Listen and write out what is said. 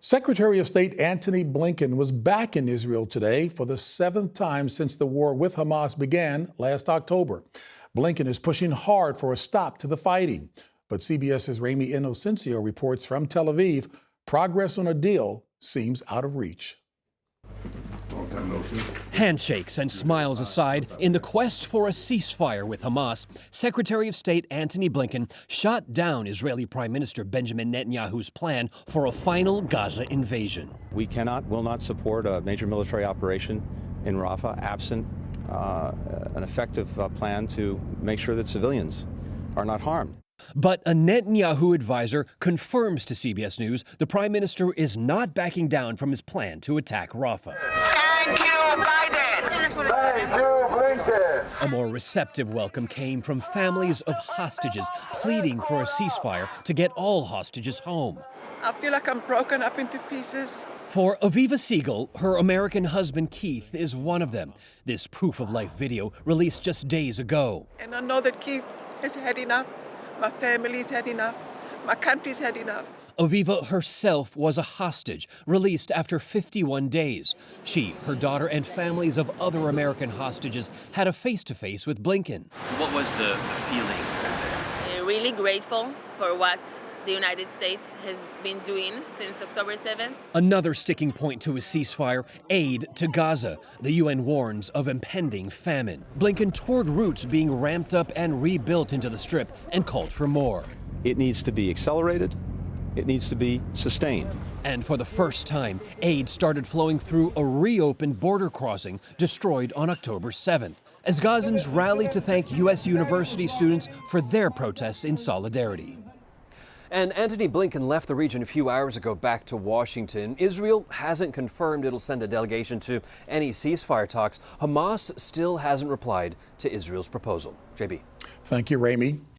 Secretary of State Antony Blinken was back in Israel today for the seventh time since the war with Hamas began last October. Blinken is pushing hard for a stop to the fighting. But CBS's Ramy Inocencio reports from Tel Aviv, progress on a deal seems out of reach. Handshakes and smiles aside, in the quest for a ceasefire with Hamas, Secretary of State Antony Blinken shot down Israeli Prime Minister Benjamin Netanyahu's plan for a final Gaza invasion. We will not support a major military operation in Rafah absent an effective plan to make sure that civilians are not harmed. But a Netanyahu advisor confirms to CBS News the Prime Minister is not backing down from his plan to attack Rafah. Thank you, Biden. Thank you, Blinken. A more receptive welcome came from families of hostages pleading for a ceasefire to get all hostages home. I feel like I'm broken up into pieces. For Aviva Siegel, her American husband Keith is one of them. This proof-of-life video released just days ago. And I know that Keith has had enough. My family's had enough. My country's had enough. Aviva herself was a hostage, released after 51 days. She, her daughter, and families of other American hostages had a face-to-face with Blinken. What was the feeling? Really grateful for what the United States has been doing since October 7th. Another sticking point to a ceasefire, aid to Gaza. The UN warns of impending famine. Blinken toured routes being ramped up and rebuilt into the Strip and called for more. It needs to be accelerated. It needs to be sustained. And for the first time, aid started flowing through a reopened border crossing destroyed on October 7th, as Gazans rallied to thank U.S. university students for their protests in solidarity. And Antony Blinken left the region a few hours ago back to Washington. Israel hasn't confirmed it'll send a delegation to any ceasefire talks. Hamas still hasn't replied to Israel's proposal. JB. Thank you, Ramy.